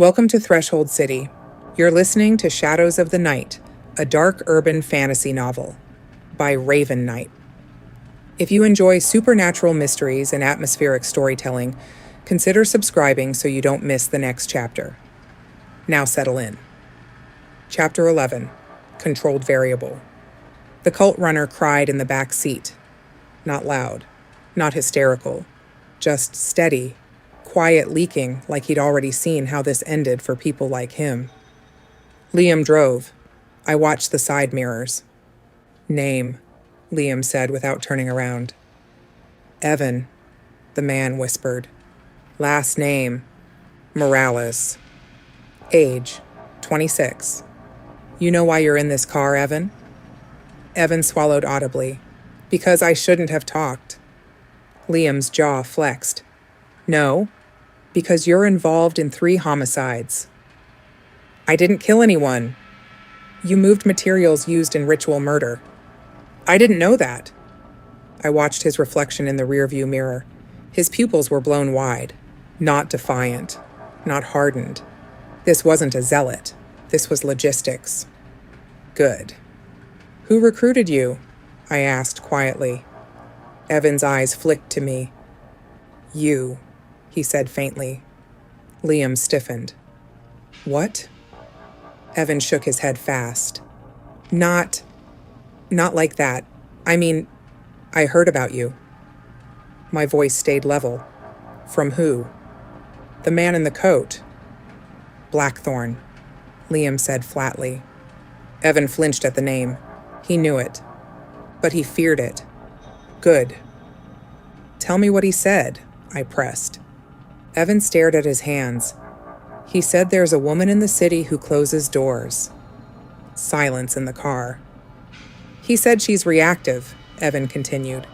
Welcome to Threshold City. You're listening to Shadows of the Night, a dark urban fantasy novel by Raven Knight. If you enjoy supernatural mysteries and atmospheric storytelling, consider subscribing so you don't miss the next chapter. Now settle in. Chapter 11, Controlled Variable. The cult runner cried in the back seat. Not loud, not hysterical, just steady, quiet leaking like he'd already seen how this ended for people like him. Liam drove. I watched the side mirrors. Name, Liam said without turning around. Evan, the man whispered. Last name, Morales. Age, 26. You know why you're in this car, Evan? Evan swallowed audibly. Because I shouldn't have talked. Liam's jaw flexed. No, because you're involved in 3 homicides. I didn't kill anyone. You moved materials used in ritual murder. I didn't know that. I watched his reflection in the rearview mirror. His pupils were blown wide, not defiant, not hardened. This wasn't a zealot. This was logistics. Good. Who recruited you? I asked quietly. Evan's eyes flicked to me. You, he said faintly. Liam stiffened. What? Evan shook his head fast. Not like that. I mean, I heard about you. My voice stayed level. From who? The man in the coat. Blackthorn, Liam said flatly. Evan flinched at the name. He knew it. But he feared it. Good. Tell me what he said, I pressed. Evan stared at his hands. He said there's a woman in the city who closes doors. Silence in the car. He said she's reactive, Evan continued.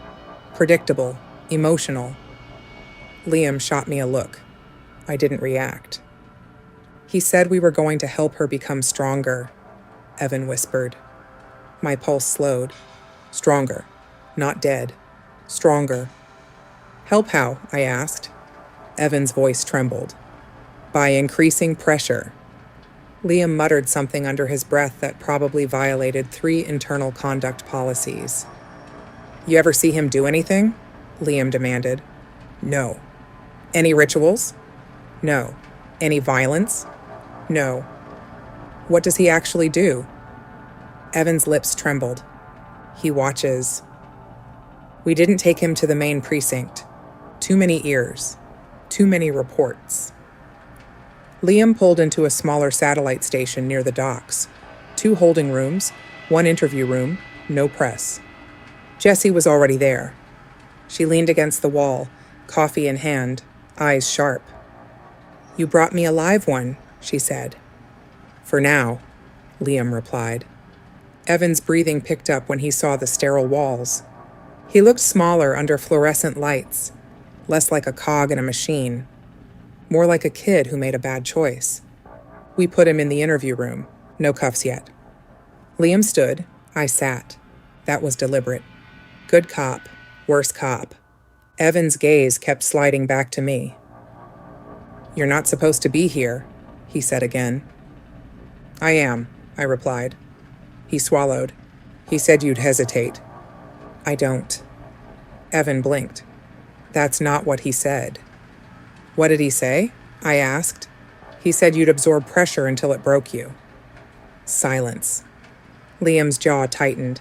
Predictable, emotional. Liam shot me a look. I didn't react. He said we were going to help her become stronger, Evan whispered. My pulse slowed. Stronger. Not dead. Stronger. Help how? I asked. Evan's voice trembled. By increasing pressure. Liam muttered something under his breath that probably violated 3 internal conduct policies. You ever see him do anything? Liam demanded. No. Any rituals? No. Any violence? No. What does he actually do? Evan's lips trembled. He watches. We didn't take him to the main precinct. Too many ears. Too many reports. Liam pulled into a smaller satellite station near the docks. 2 holding rooms, 1 interview room, no press. Jessie was already there. She leaned against the wall, coffee in hand, eyes sharp. You brought me a live one, she said. For now, Liam replied. Evan's breathing picked up when he saw the sterile walls. He looked smaller under fluorescent lights, less like a cog in a machine, more like a kid who made a bad choice. We put him in the interview room, no cuffs yet. Liam stood, I sat. That was deliberate. Good cop, worse cop. Evan's gaze kept sliding back to me. You're not supposed to be here, he said again. I am, I replied. He swallowed. He said you'd hesitate. I don't. Evan blinked. That's not what he said. What did he say? I asked. He said you'd absorb pressure until it broke you. Silence. Liam's jaw tightened.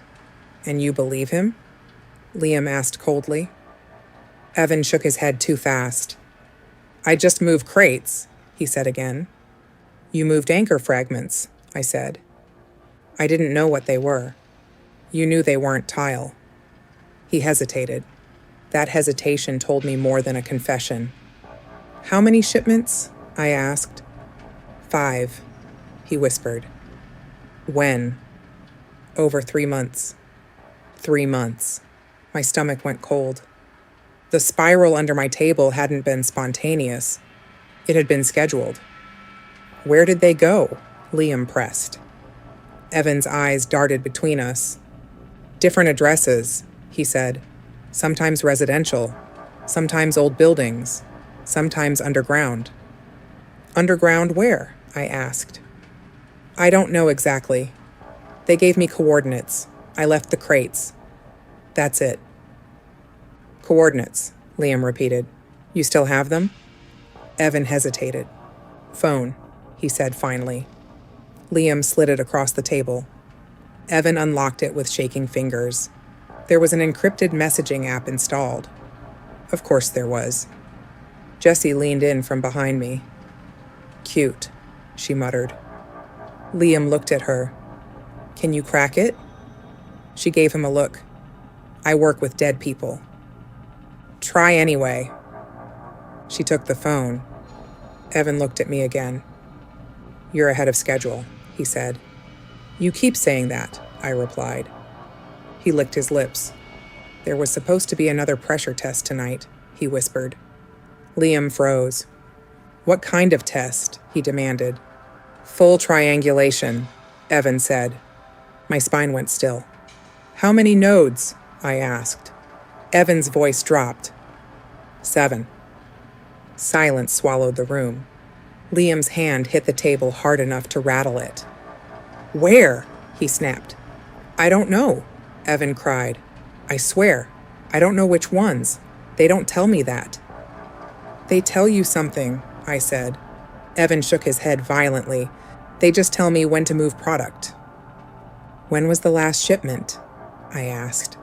And you believe him? Liam asked coldly. Evan shook his head too fast. I just moved crates, he said again. You moved anchor fragments, I said. I didn't know what they were. You knew they weren't tile. He hesitated. That hesitation told me more than a confession. How many shipments? I asked. 5, he whispered. When? Over 3 months. 3 months. My stomach went cold. The spiral under my table hadn't been spontaneous. It had been scheduled. Where did they go? Liam pressed. Evan's eyes darted between us. Different addresses, he said. Sometimes residential, sometimes old buildings, sometimes underground. Underground where? I asked. I don't know exactly. They gave me coordinates. I left the crates. That's it. Coordinates, Liam repeated. You still have them? Evan hesitated. Phone, he said finally. Liam slid it across the table. Evan unlocked it with shaking fingers. There was an encrypted messaging app installed. Of course there was. Jessie leaned in from behind me. Cute, she muttered. Liam looked at her. Can you crack it? She gave him a look. I work with dead people. Try anyway. She took the phone. Evan looked at me again. You're ahead of schedule, he said. You keep saying that, I replied. He licked his lips. There was supposed to be another pressure test tonight, he whispered. Liam froze. What kind of test? He demanded. Full triangulation, Evan said. My spine went still. How many nodes? I asked. Evan's voice dropped. 7. Silence swallowed the room. Liam's hand hit the table hard enough to rattle it. Where? He snapped. I don't know, Evan cried. I swear, I don't know which ones. They don't tell me that. They tell you something, I said. Evan shook his head violently. They just tell me when to move product. When was the last shipment? I asked.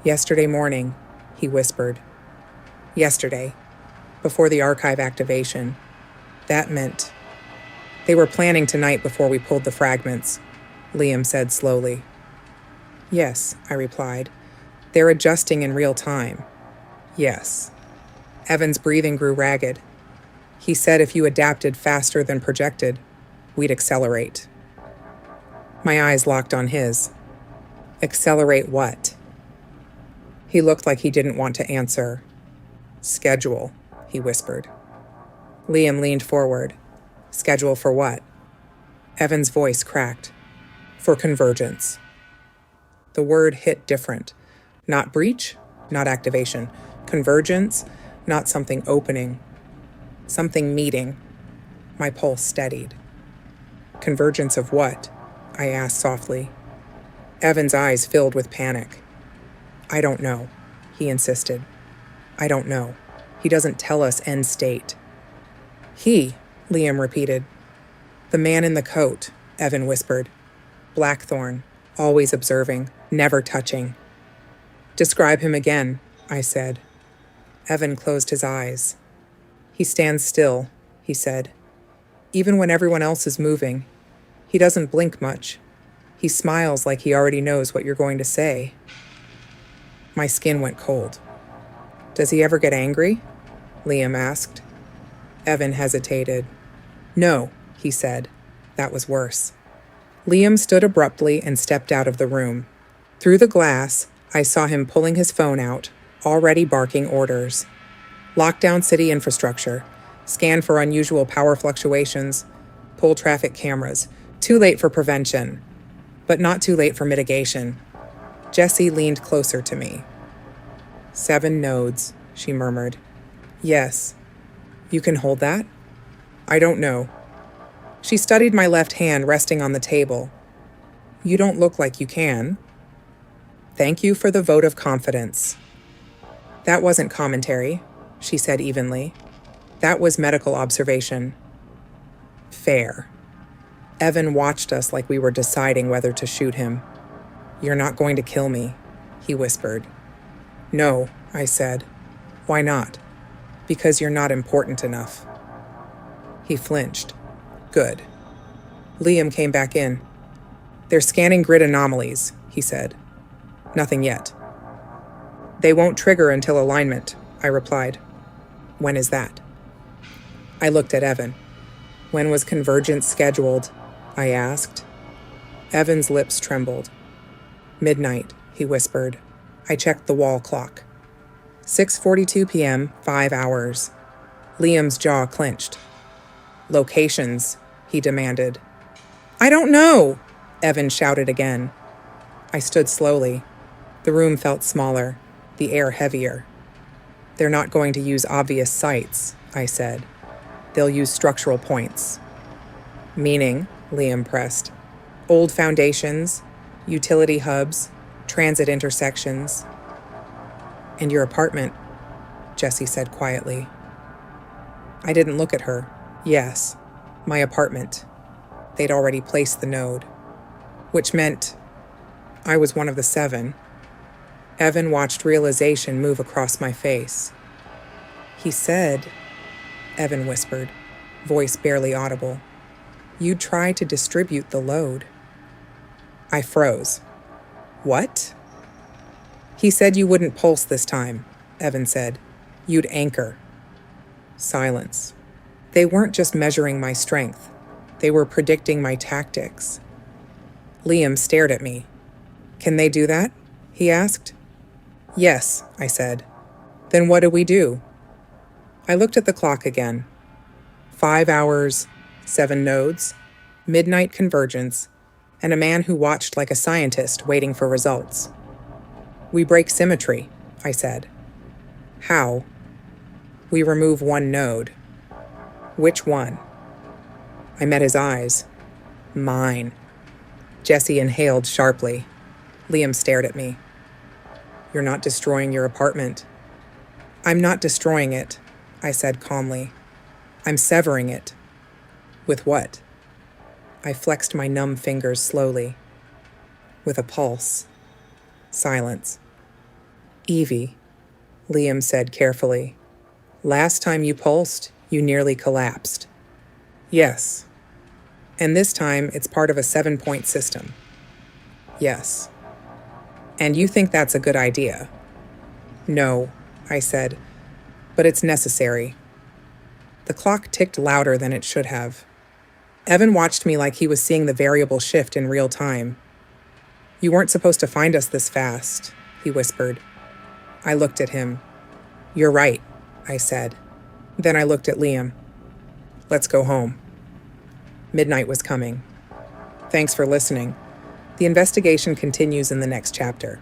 Yesterday morning, he whispered. Yesterday, before the archive activation. That meant... They were planning tonight before we pulled the fragments, Liam said slowly. Yes, I replied. They're adjusting in real time. Yes. Evan's breathing grew ragged. He said if you adapted faster than projected, we'd accelerate. My eyes locked on his. Accelerate what? He looked like he didn't want to answer. Schedule, he whispered. Liam leaned forward. Schedule for what? Evan's voice cracked. For convergence. The word hit different. Not breach, not activation. Convergence, not something opening. Something meeting. My pulse steadied. Convergence of what? I asked softly. Evan's eyes filled with panic. I don't know, he insisted. I don't know. He doesn't tell us end state. He, Liam repeated. The man in the coat, Evan whispered. Blackthorn, always observing, never touching. Describe him again, I said. Evan closed his eyes. He stands still, he said. Even when everyone else is moving. He doesn't blink much. He smiles like he already knows what you're going to say. My skin went cold. Does he ever get angry? Liam asked. Evan hesitated. No, he said. That was worse. Liam stood abruptly and stepped out of the room. Through the glass, I saw him pulling his phone out, already barking orders. Lock down city infrastructure. Scan for unusual power fluctuations. Pull traffic cameras. Too late for prevention, but not too late for mitigation. Jessie leaned closer to me. 7 nodes, she murmured. Yes. You can hold that? I don't know. She studied my left hand resting on the table. You don't look like you can. Thank you for the vote of confidence. That wasn't commentary, she said evenly. That was medical observation. Fair. Evan watched us like we were deciding whether to shoot him. You're not going to kill me, he whispered. No, I said. Why not? Because you're not important enough. He flinched. Good. Liam came back in. They're scanning grid anomalies, he said. Nothing yet. They won't trigger until alignment, I replied. When is that? I looked at Evan. When was convergence scheduled? I asked. Evan's lips trembled. Midnight, he whispered. I checked the wall clock. 6:42 p.m., 5 hours. Liam's jaw clenched. Locations, he demanded. I don't know, Evan shouted again. I stood slowly. The room felt smaller, the air heavier. They're not going to use obvious sights, I said. They'll use structural points. Meaning, Liam pressed. Old foundations, utility hubs, transit intersections. And your apartment, Jessie said quietly. I didn't look at her. Yes, my apartment. They'd already placed the node. Which meant I was one of the 7. Evan watched realization move across my face. He said, Evan whispered, voice barely audible, you'd try to distribute the load. I froze. What? He said you wouldn't pulse this time, Evan said. You'd anchor. Silence. They weren't just measuring my strength. They were predicting my tactics. Liam stared at me. Can they do that? He asked. Yes, I said. Then what do we do? I looked at the clock again. 5 hours, 7 nodes, midnight convergence, and a man who watched like a scientist waiting for results. We break symmetry, I said. How? We remove one node. Which one? I met his eyes. Mine. Jessie inhaled sharply. Liam stared at me. You're not destroying your apartment. I'm not destroying it, I said calmly. I'm severing it. With what? I flexed my numb fingers slowly. With a pulse. Silence. Evie, Liam said carefully. Last time you pulsed, you nearly collapsed. Yes. And this time, it's part of a 7-point system. Yes. And you think that's a good idea? No, I said, but it's necessary. The clock ticked louder than it should have. Evan watched me like he was seeing the variable shift in real time. You weren't supposed to find us this fast, he whispered. I looked at him. You're right, I said. Then I looked at Liam. Let's go home. Midnight was coming. Thanks for listening. The investigation continues in the next chapter.